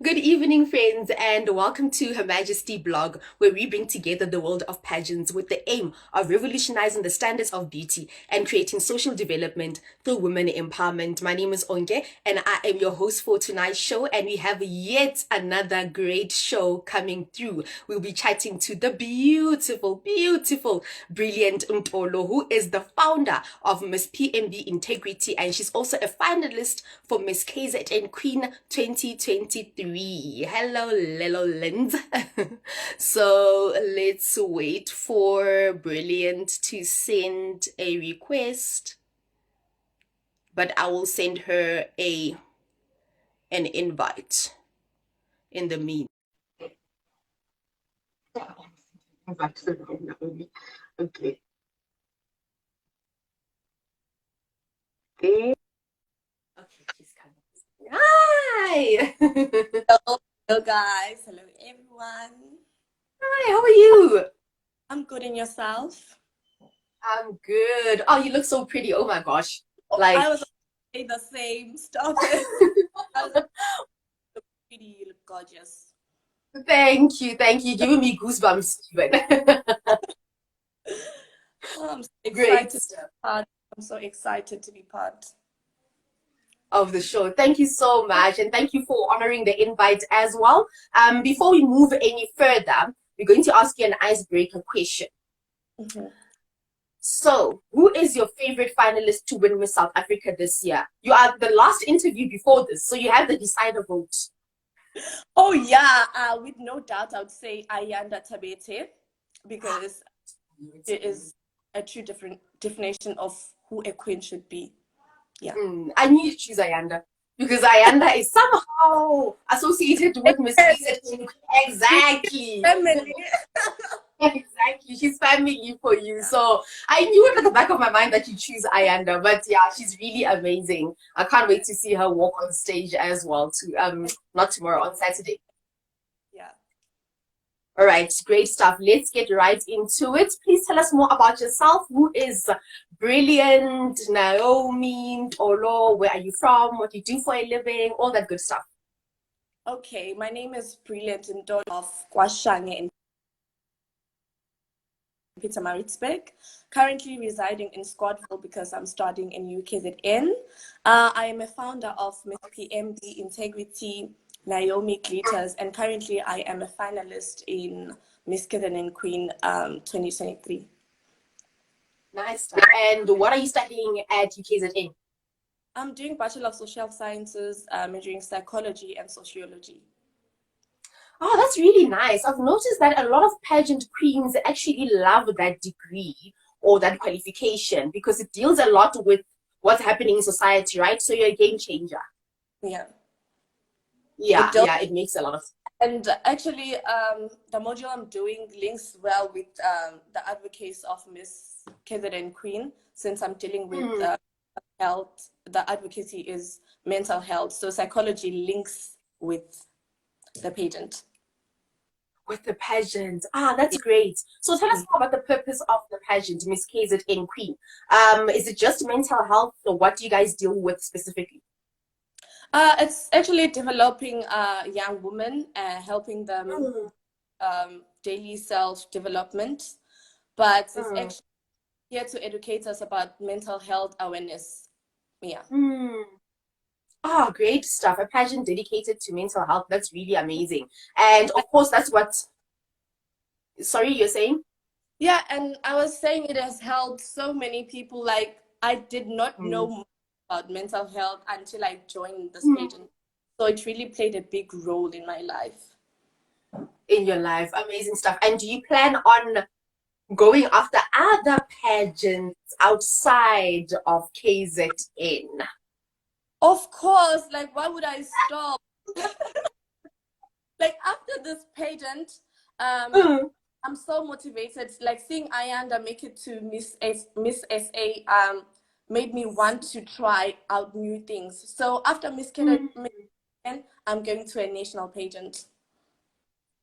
Good evening, friends, and welcome to Her Majesty blog, where we bring together the world of pageants with the aim of revolutionizing the standards of beauty and creating social development through women empowerment. My name is Onge, and I am your host for tonight's show, and we have yet another great show coming through. We'll be chatting to the beautiful, brilliant Ntolo, who is the founder of Miss PMB Integrity, and she's also a finalist for Miss KZN Queen 2023. Hello, Lilo Lind. So let's wait for Brilliant to send a request, but I will send her an invite in the mean. Okay. Okay, she's coming. Hi. Hello guys. Hello everyone. Hi, how are you? I'm good, and yourself? I'm good. Oh, you look so pretty. Oh my gosh. I was saying the same. Stop it. I was pretty. You look gorgeous. Thank you. Giving me goosebumps even. Oh, I'm so Great excited. stuff I'm so excited to be part. of the show. Thank you so much, and thank you for honoring the invite as well. Before we move any further, we're going to ask you an icebreaker question. Mm-hmm. So, who is your favorite finalist to win Miss South Africa this year? You are the last interview before this, so you have the decider vote. Oh yeah, with no doubt, I would say Ayanda Tabete, because it is a true different definition of who a queen should be. Yeah. I knew you'd choose Ayanda because Ayanda is somehow associated with Miss Lisa. Exactly. Family. Exactly. She's family for you. So I knew it at the back of my mind that you choose Ayanda. But yeah, she's really amazing. I can't wait to see her walk on stage as well to not tomorrow, on Saturday. Yeah. All right, great stuff. Let's get right into it. Please tell us more about yourself. Who is Brilliant, Naomi, Olo? Where are you from? What do you do for a living? All that good stuff. Okay, my name is Brilliant Ndolo of Kwashange in Pietermaritzburg, currently residing in Scottsville because I'm studying in UKZN. I am a founder of Miss PMB Integrity, Naomi Glitters, and currently I am a finalist in Miss KZN Queen 2023. Nice stuff. And what are you studying at UKZN? I'm doing Bachelor of Social Sciences, majoring psychology and sociology. Oh, that's really nice. I've noticed that a lot of pageant queens actually love that degree or that qualification because it deals a lot with what's happening in society, right? So you're a game changer. Yeah. It makes a lot of sense. And actually, the module I'm doing links well with the advocacy of Miss KZN Queen, since I'm dealing with health. The advocacy is mental health, so psychology links with the pageant. With the pageant. Ah, that's great. So tell us more about the purpose of the pageant, Miss KZN Queen. Is it just mental health, or what do you guys deal with specifically? It's actually developing young women, helping them daily self-development, but it's actually here to educate us about mental health awareness. Yeah. Oh, great stuff. A pageant dedicated to mental health. That's really amazing. And of course, that's what. Sorry, you're saying? Yeah, and I was saying it has helped so many people. Like, I did not know much about mental health until I joined this pageant. So it really played a big role in my life. In your life. Amazing stuff. And do you plan on going after other pageants outside of KZN? Of course, like, why would I stop? Like, after this pageant, I'm so motivated. Like, seeing Ayanda make it to Miss SA made me want to try out new things. So after Miss KZN, I'm going to a national pageant.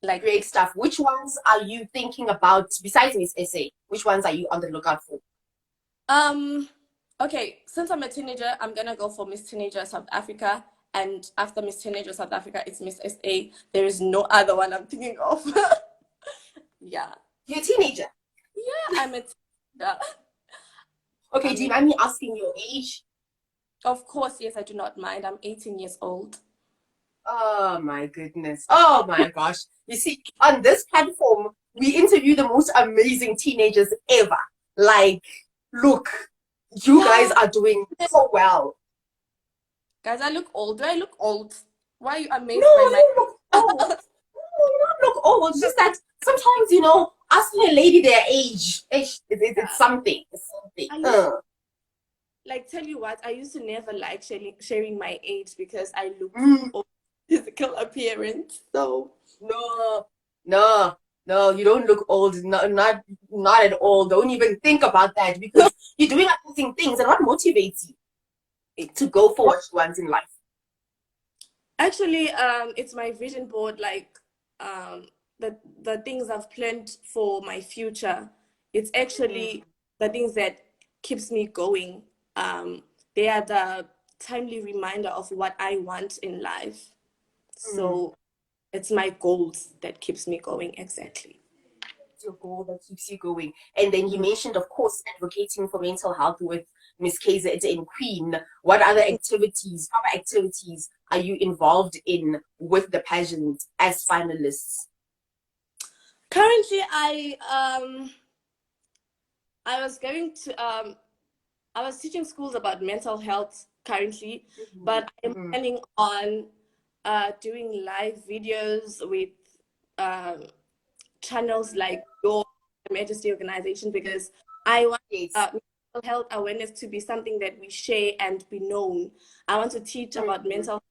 Like, great stuff. Which ones are you thinking about besides Miss SA? Which ones are you on the lookout for? Okay, since I'm a teenager, I'm gonna go for Miss Teenager South Africa, And after Miss Teenager South Africa, it's Miss SA. There is no other one I'm thinking of. Yeah. You're a teenager. Yeah, I'm a teenager. Okay, do you mind me asking your age? Of course, yes, I do not mind. I'm 18 years old. Oh my goodness. Oh my gosh. You see, on this platform, we interview the most amazing teenagers ever. Like, look, you guys are doing so well. Guys, I look old. Do I look old? Why are you amazed No, by my... you look old. No, you don't look old. It's just that sometimes, asking a lady their age, it's something. It's something. Like, tell you what, I used to never like sharing my age because I look old, physical appearance. So no, you don't look old. Not at all. Don't even think about that because you're doing amazing things. And what motivates you to go for what you want in life? actually, it's my vision board, like the things I've planned for my future. It's actually the things that keeps me going. They are the timely reminder of what I want in life. So it's my goals that keeps me going, exactly. It's your goal that keeps you going. And then you mentioned, of course, advocating for mental health with Miss KZ and Queen. What other activities, are you involved in with the pageant as finalists? Currently, I was going to I was teaching schools about mental health currently, but I'm planning on doing live videos with channels like your Majesty organization because I want mental health awareness to be something that we share and be known. I want to teach about mental health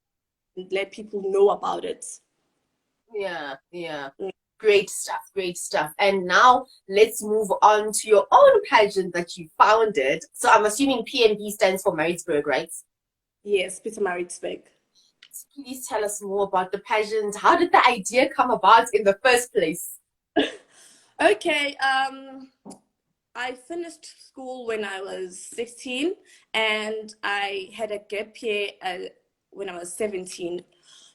and let people know about it. Yeah. Great stuff. And now let's move on to your own pageant that you founded. So I'm assuming PMB stands for Maritzburg, right? Yes, Peter Maritzburg. Please tell us more about the pageant. How did the idea come about in the first place? Okay, I finished school when I was 16 and I had a gap year when I was 17.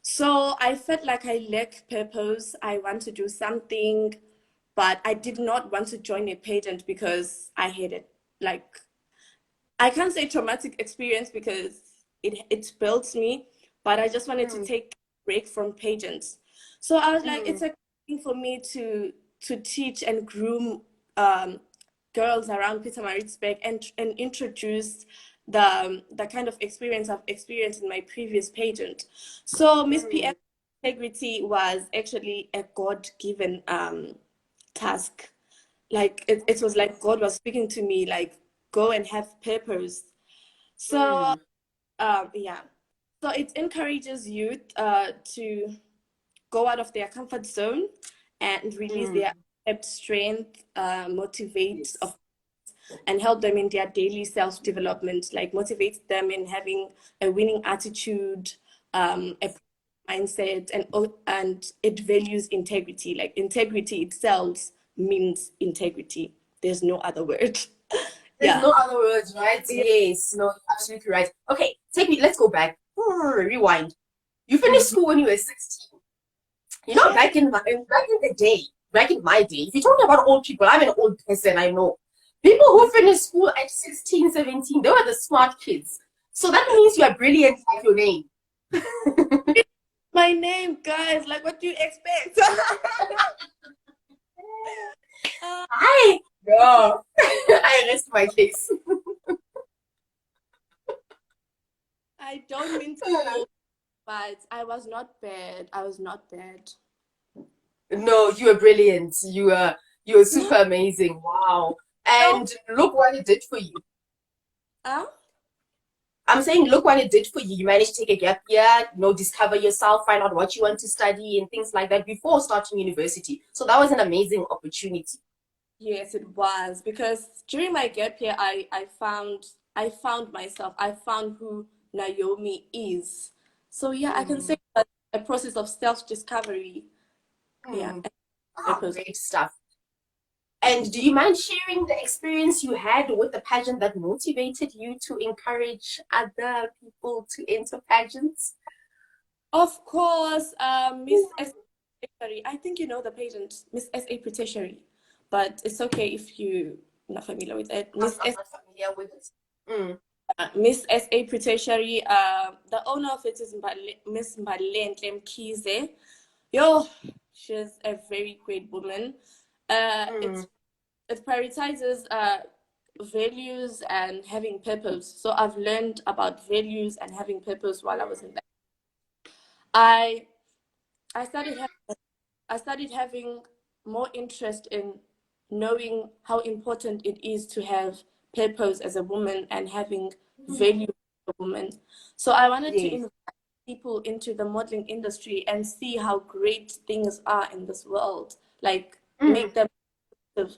So I felt like I lacked purpose. I want to do something, but I did not want to join a pageant because I had it. Like, I can't say traumatic experience because it built me, but I just wanted to take a break from pageants. So I was like, it's a thing for me to teach and groom girls around Peter Maritzburg and introduce the kind of experience I've experienced in my previous pageant. So Miss PM Integrity was actually a God-given task. Like it was like God was speaking to me, like go and have purpose. So yeah. So it encourages youth to go out of their comfort zone and release their strength, motivate and help them in their daily self-development, like motivate them in having a winning attitude, a mindset, and it values integrity. Like integrity itself means integrity. There's no other word. There's Yeah. no other words, right? Yes, no, absolutely right. Okay, let's go back. Rewind. You finished school when you were 16. Back in the day, back in my day, if you're talking about old people, I'm an old person, I know. People who finished school at 16, 17, they were the smart kids. So that means you are brilliant like your name. My name, guys, like what do you expect? No. I rest my case. I don't mean to, but I was not bad. I was not bad. No, you are brilliant. You are super amazing. Wow. And look what it did for you. I'm saying, look what it did for you. You managed to take a gap year, discover yourself, find out what you want to study and things like that before starting university. So that was an amazing opportunity. Yes, it was because during my gap year, I found myself. I found who Naomi is. So yeah, I can say that a process of self-discovery. Yeah. Great stuff. And do you mind sharing the experience you had with the pageant that motivated you to encourage other people to enter pageants? Of course, Miss S. I think you know the pageant, Miss S. A. Pretentiary, but it's okay if you're not familiar with it. I'm not familiar with it. Mm. Miss S. A. Pretentiary, the owner of it is Miss Mbalente Mkhize. Yo, she's a very great woman. Mm. It prioritizes values and having purpose. So I've learned about values and having purpose while I was in that. I I started I started having more interest in knowing how important it is to have purpose as a woman and having value as a woman. So I wanted to Yes. invite people into the modeling industry and see how great things are in this world. Like Mm. make them the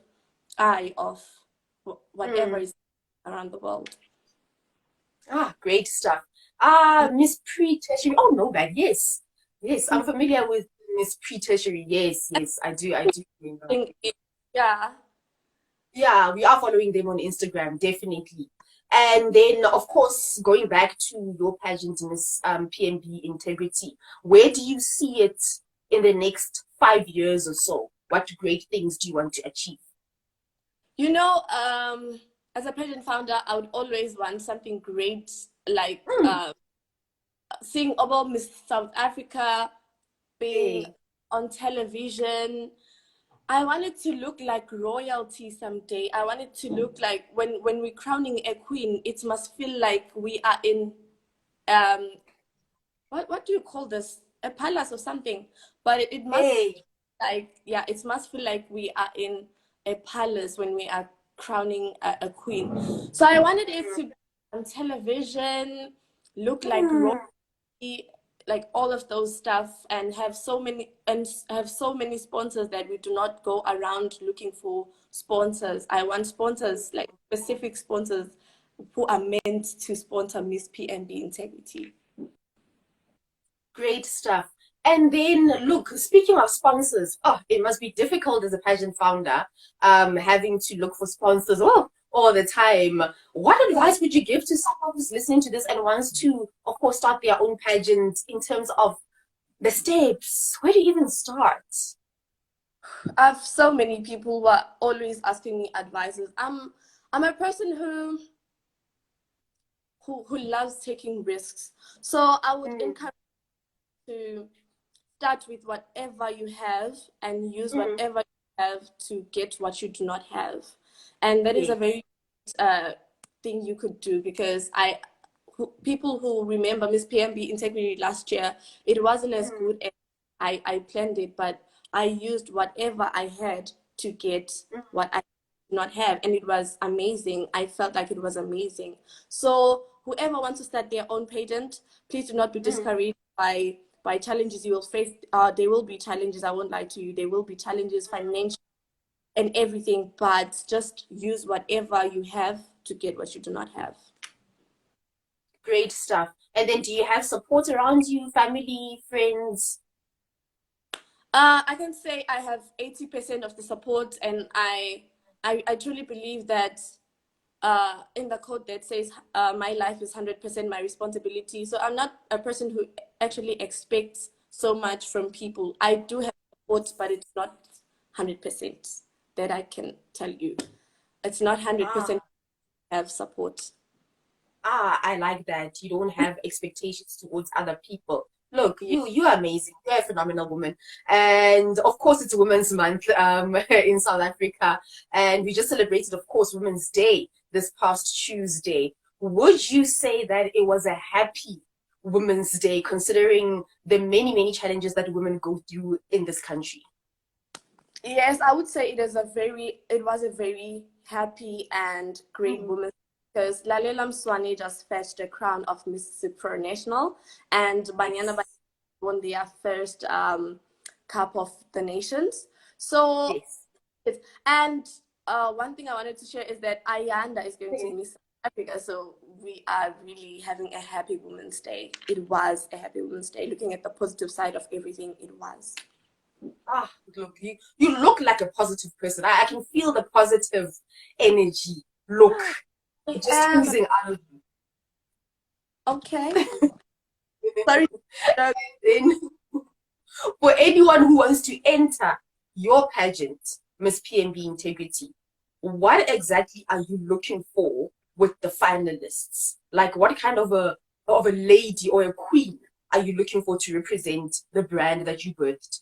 eye of whatever Mm. is around the world. Ah, great stuff. Miss Pre-Tertiary. Oh, no, bad. Yes. Yes, I'm familiar with Miss Pre-Tertiary. Yes, yes, I do remember. Yeah. Yeah, we are following them on Instagram, definitely. And then, of course, going back to your pageant, Miss PMB Integrity, where do you see it in the next 5 years or so? What great things do you want to achieve? You know, as a pageant founder, I would always want something great, like Mm. seeing about Miss South Africa being Hey, on television. I want it to look like royalty someday. I want it to look like when we're crowning a queen, it must feel like we are in um what do you call this? A palace or something. But it must hey. like yeah, it must feel like we are in a palace when we are crowning a queen. So I wanted it to be on television, look like Mm. royalty, like all of those stuff, and have so many sponsors that we do not go around looking for sponsors. I want sponsors, like specific sponsors who are meant to sponsor Miss PNB Integrity. Great stuff. And then, look, speaking of sponsors, oh, it must be difficult as a pageant founder, having to look for sponsors all the time. What advice would you give to someone who's listening to this and wants to, of course, start their own pageant in terms of the steps? Where do you even start? I have so many people who are always asking me advices. I'm a person who loves taking risks. So I would Mm, encourage you to start with whatever you have and use mm, whatever you have to get what you do not have. And that is a yes. very thing you could do because people who remember Miss PMB Integrity last year, it wasn't as Mm, good as I planned it, but I used whatever I had to get mm, what I did not have, and it was amazing. I felt like it was amazing. So whoever wants to start their own pageant, please do not be mm. discouraged by challenges you will face. There will be challenges. I won't lie to you. There will be challenges, financial and everything, but just use whatever you have to get what you do not have. Great stuff. And then, do you have support around you, family, friends? I can say I have 80% of the support, and I truly believe that in the code that says my life is 100% my responsibility. So I'm not a person who actually expects so much from people. I do have support, but it's not 100% that I can tell you. It's not 100% Ah, have support. I like that. You don't have expectations towards other people. Look, Yeah. you're amazing. You're a phenomenal woman. And of course, it's Women's Month in South Africa. And we just celebrated, of course, Women's Day this past Tuesday. Would you say that it was a happy Women's Day, considering the many, many challenges that women go through in this country? Yes, I would say it was a very happy and great Mm. woman because Lalela Mswane just fetched the crown of Miss Supranational and Banyana Yes, won their first Cup of the Nations. So, yes. and one thing I wanted to share is that Ayanda is going to Miss Africa. So we are really having a happy Women's Day. It was a happy Women's Day. Looking at the positive side of everything, it was. Look, you look like a positive person. I can feel the positive energy. Look, I just am oozing out of you. okay. Sorry. Then, for anyone who wants to enter your pageant, Miss PMB Integrity, what exactly are you looking for with the finalists? Like, what kind of a lady or a queen are you looking for to represent the brand that you birthed?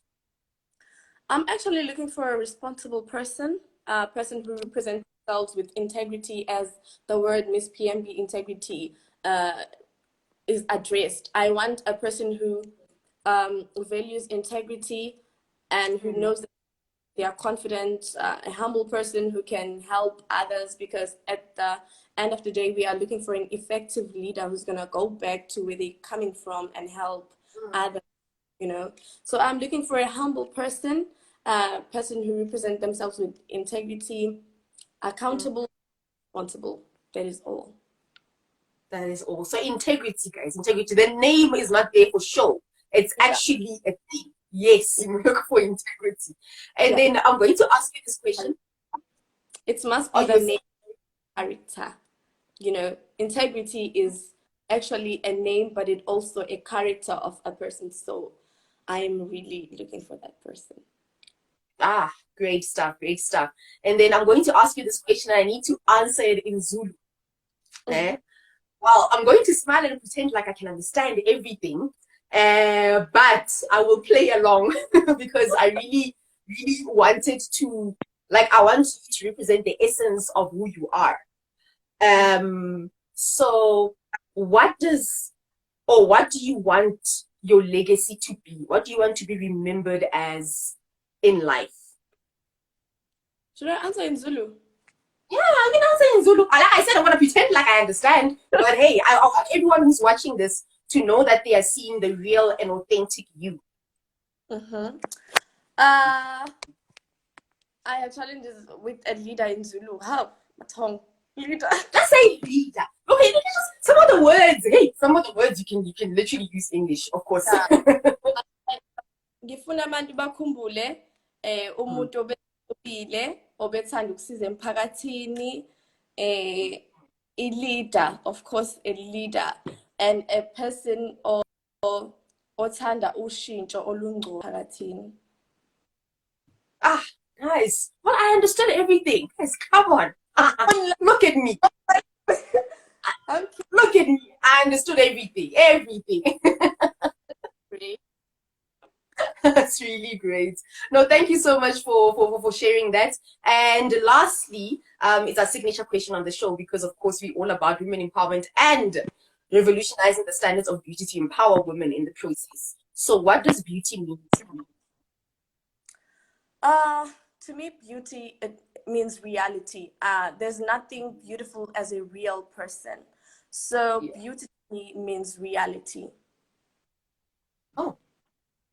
I'm actually looking for a responsible person, a person who represents themselves with integrity, as the word Miss PMB Integrity is addressed. I want a person who values integrity and who knows that they are confident, a humble person who can help others, because at the end of the day, we are looking for an effective leader who's going to go back to where they're coming from and help others, you know. So I'm looking for a humble person, a person who represents themselves with integrity, accountable, responsible. That is all. That is all. So integrity, guys, integrity. The name is not there for show. It's Yeah. actually a thing. Yes, you look for integrity. And Yeah. then I'm going to ask you this question. It must be the main character. You know, integrity is actually a name, but it also a character of a person. So I am really looking for that person. Ah, great stuff, great stuff. And then I'm going to ask you this question, and I need to answer it in Zulu. Eh? Well, I'm going to smile and pretend like I can understand everything, but I will play along because I really, really wanted to, like, I want you to represent the essence of who you are. So what does, or what do you want your legacy to be? What do you want to be remembered as in life? Should I answer in Zulu? Yeah, I can answer in Zulu. Like I said, I want to pretend like I understand. But hey, I want everyone who's watching this to know that they are seeing the real and authentic you. Mm-hmm. I have challenges with a leader in Zulu. How? Matong. Leader. Just say leader. Okay, just some of the words. Hey, some of the words you can literally use English, of course. Ngifuna abantu bakhumbule umuntu obile obethanda ukusiza emphakathini, a leader, of course, a leader, and a person othanda ushintsho olungcono emphakathini. Ah, guys. Well, I understood everything. Guys, come on. Look at me. Okay. Look at me. I understood everything. Everything. That's really great. No, thank you so much for sharing that. And lastly, it's our signature question on the show because, of course, we're all about women empowerment and revolutionizing the standards of beauty to empower women in the process. So, what does beauty mean to you? To me, beauty, it means reality. There's nothing beautiful as a real person. So Yeah. beauty to me means reality. Oh,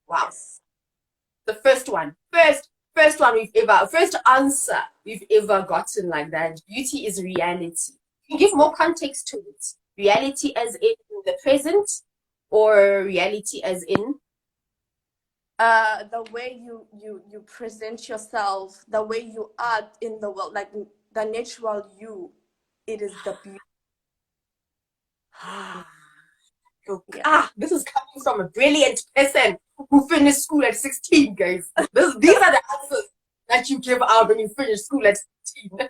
wow. Yes. The first one. First answer we've ever gotten like that. Beauty is reality. You can give more context to it. Reality as in the present, or reality as in The way you present yourself, the way you are in the world, like the natural you, it is the beauty. Yeah. this is coming from a brilliant person who finished school at 16, guys. These are the answers that you give out when you finish school at 16.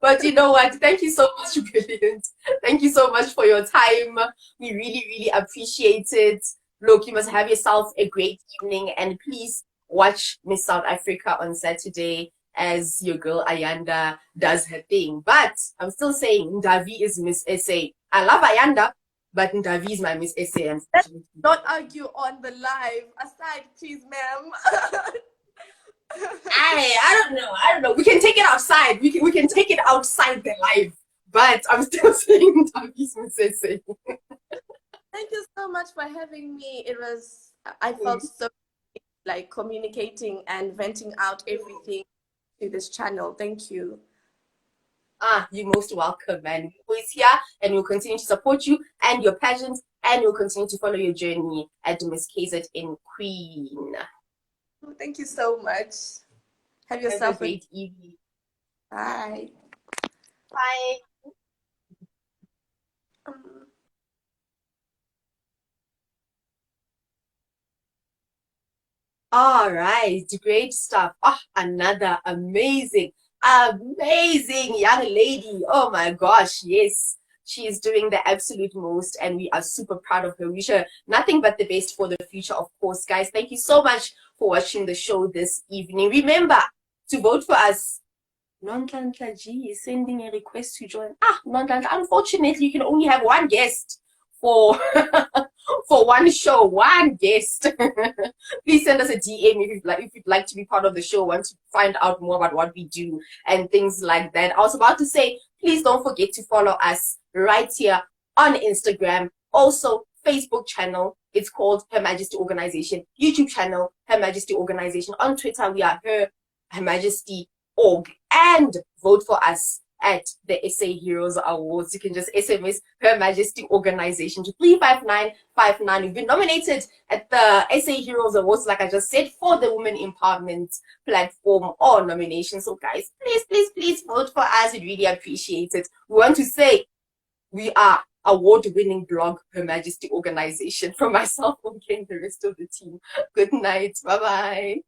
But you know what? Thank you so much, brilliant. Thank you so much for your time. We really, really appreciate it. Look, you must have yourself a great evening, and please watch Miss South Africa on Saturday as your girl Ayanda does her thing. But I'm still saying Ndavi is Miss SA. I love Ayanda, but Ndavi is my Miss SA. Unfortunately. Don't argue on the live. Aside, please, ma'am. I don't know. I don't know. We can take it outside. We can take it outside the live. But I'm still saying Ndavi's Miss SA. Thank you so much for having me. I felt so like communicating and venting out everything to this channel. Thank you. You're most welcome, man. We're always here and we'll continue to support you and your pageant, and we'll continue to follow your journey at Miss KZN Queen. Thank you so much. Have yourself a great evening. Bye. Bye. All right, great stuff. Oh, another amazing young lady. Oh my gosh, yes. She is doing the absolute most, and we are super proud of her. We wish her nothing but the best for the future, of course. Guys, thank you so much for watching the show this evening. Remember to vote for us. Nonhlanhla G is sending a request to join. Nonhlanhla, unfortunately, you can only have one guest for for one show, one guest. Please send us a DM if you'd like to be part of the show, want to find out more about what we do and things like that. I was about to say, please don't forget to follow us right here on Instagram. Also, Facebook channel. It's called Her Majesty Organization. YouTube channel, Her Majesty Organization. On Twitter, we are Her Majesty Org. And vote for us at the SA Heroes Awards. You can just SMS Her Majesty Organization to 35959. We've been nominated at the SA Heroes Awards, like I just said, for the Women Empowerment Platform or nomination. So guys, please vote for us. We really appreciate it. We want to say we are award-winning blog, Her Majesty Organization. From myself, okay, and the rest of the team. Good night. Bye-bye.